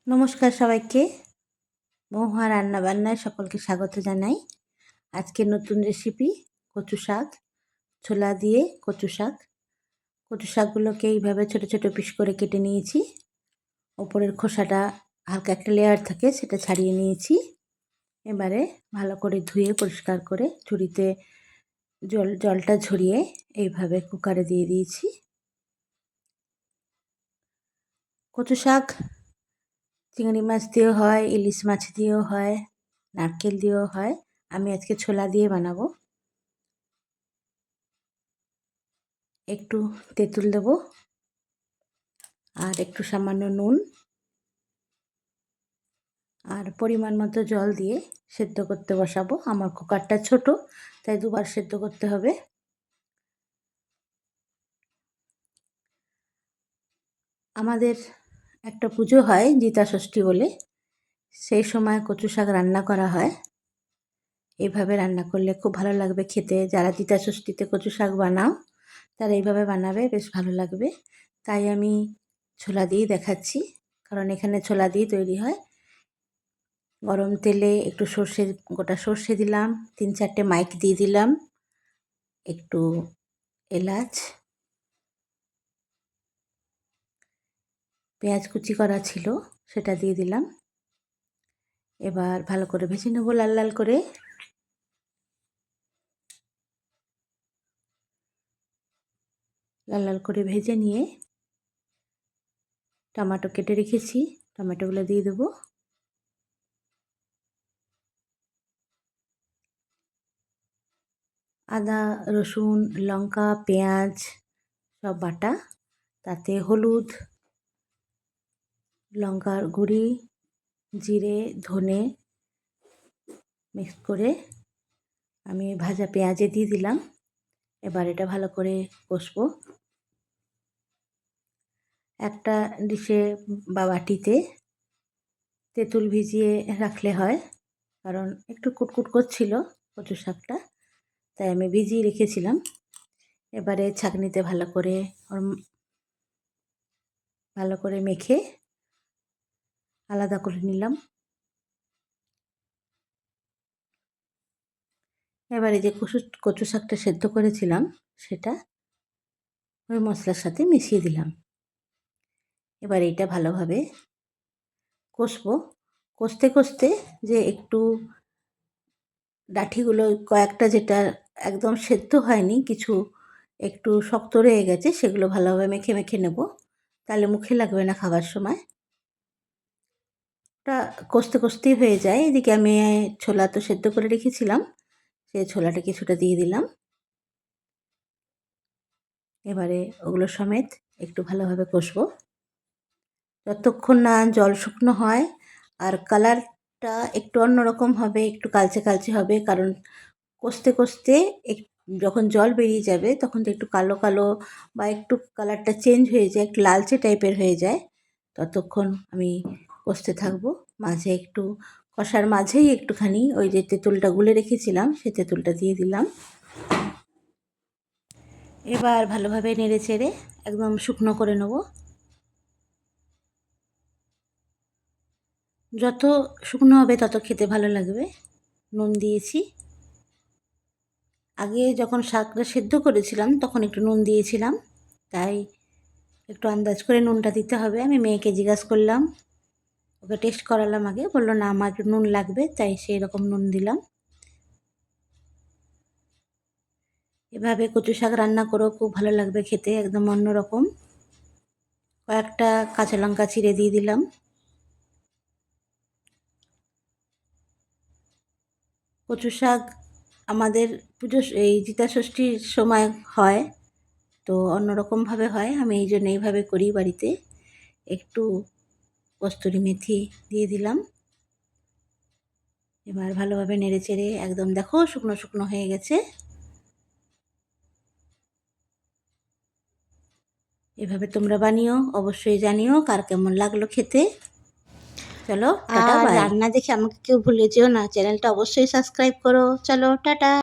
নমস্কার সবাইকে। মহুয়া রান্নাবান্নায় সকলকে স্বাগত জানাই। আজকের নতুন রেসিপি কচু শাক, ছোলা দিয়ে কচু শাক। কচু শাকগুলোকে এইভাবে ছোট ছোট পিস করে কেটে নিয়েছি। ওপরের খোসাটা হালকা একটা লেয়ার থাকে, সেটা ছাড়িয়ে নিয়েছি। এবারে ভালো করে ধুয়ে পরিষ্কার করে ঝুড়িতে জলটা ঝরিয়ে এইভাবে কুকারে দিয়ে দিয়েছি। কচু শাক চিংড়ি মাছ দিয়েও হয়, ইলিশ মাছ দিয়েও হয়, নারকেল দিয়েও হয়। আমি আজকে ছোলা দিয়ে বানাবো। একটু তেঁতুল দেব আর একটু সামান্য নুন আর পরিমাণ মতো জল দিয়ে সেদ্ধ করতে বসাবো। আমার কুকারটা ছোট, তাই দুবার সেদ্ধ করতে হবে। আমাদের একটা পুজো হয় জিতা ষষ্ঠী বলে, সেই সময় কচু শাক রান্না করা হয়। এইভাবে রান্না করলে খুব ভালো লাগবে খেতে। যারা জিতা ষষ্ঠীতে কচু শাক বানাও তারা এইভাবে বানাবে, বেশ ভালো লাগবে। তাই আমি ছোলা দিয়েই দেখাচ্ছি, কারণ এখানে ছোলা দিয়ে তৈরি হয়। গরম তেলে একটু গোটা সর্ষে দিলাম, 3-4টে মাইক দিয়ে দিলাম, একটু এলাচ, পেঁয়াজ কুচি করা ছিল সেটা দিয়ে দিলাম। এবার ভালো করে ভেজে নেবো লাল লাল করে। লাল লাল করে ভেজে নিয়ে টমেটো কেটে রেখেছি, টমেটোগুলো দিয়ে দেবো। আদা, রসুন, লঙ্কা, পেঁয়াজ সব বাটা, তাতে হলুদ, লঙ্কার গুঁড়ি, জিরে, ধনে মিক্স করে আমি ভাজা পেঁয়াজে দিয়ে দিলাম। এবার এটা ভালো করে কষবো। একটা ডিশে বা বাটিতে তেঁতুল ভিজিয়ে রাখলে হয়, কারণ একটু কুটকুট করছিল কচু শাকটা, তাই আমি ভিজিয়ে রেখেছিলাম। এবারে ছাঁকনিতে ভালো করে মেখে আলাদা করে নিলাম। এবারে যে কচু শাকটা সেদ্ধ করেছিলাম সেটা ওই মশলার সাথে মিশিয়ে দিলাম। এবার এটা ভালোভাবে কষবো। কষতে কষতে যে একটু ডাঁটিগুলো কয়েকটা যেটা একদম সেদ্ধ হয়নি, কিছু একটু শক্ত রয়ে গেছে, সেগুলো ভালোভাবে মেখে মেখে নেব, তাহলে মুখে লাগবে না খাবার সময়। ওটা কষতে কষতেই হয়ে যায়। এদিকে আমি ছোলা তো সেদ্ধ করে রেখেছিলাম, সেই ছোলাটা কিছুটা দিয়ে দিলাম। এবারে ওগুলো সমেত একটু ভালোভাবে কষবো যতক্ষণ না জল শুকনো হয় আর কালারটা একটু অন্যরকম হবে, একটু কালচে কালচে হবে। কারণ কষতে কষতে যখন জল বেরিয়ে যাবে তখন তো একটু কালো কালো বা একটু কালারটা চেঞ্জ হয়ে যায়, একটু লালচে টাইপের হয়ে যায়। ততক্ষণ আমি কষতে থাকবো। মাঝে একটু কষার মাঝেই একটুখানি ওই যে তেঁতুলটা গুলে রেখেছিলাম সেই তেঁতুলটা দিয়ে দিলাম। এবার ভালোভাবে নেড়ে চেড়ে একদম শুকনো করে নেব। যত শুকনো হবে তত খেতে ভালো লাগবে। নুন দিয়েছি, আগে যখন শাকটা সেদ্ধ করেছিলাম তখন একটু নুন দিয়েছিলাম, তাই একটু আন্দাজ করে নুনটা দিতে হবে। আমি মেয়েকে জিজ্ঞাসা করলাম, ওকে টেস্ট করালাম আগে, বললো না আমার একটু নুন লাগবে, তাই সেই রকম নুন দিলাম। এভাবে কচু শাক রান্না করেও খুব ভালো লাগবে খেতে, একদম অন্যরকম। কয়েকটা কাঁচা লঙ্কা চিড়ে দিয়ে দিলাম। কচু শাক আমাদের এই জিতা ষষ্ঠীর সময় হয়, তো অন্যরকমভাবে হয়। আমি এই জন্য এইভাবে করি বাড়িতে। একটু কস্তুরি মেথি দিয়ে দিলাম। এবার ভালোভাবে নেড়ে চেড়ে একদম দেখো শুকনো শুকনো হয়ে গেছে। এভাবে তোমরা বানিও, অবশ্যই জানিও কার কেমন লাগলো খেতে। চলো টাটা, আর বাই। রান্না দেখে আমাকে কেউ ভুলে যেও না, চ্যানেলটা অবশ্যই সাবস্ক্রাইব করো। চলো টাটা।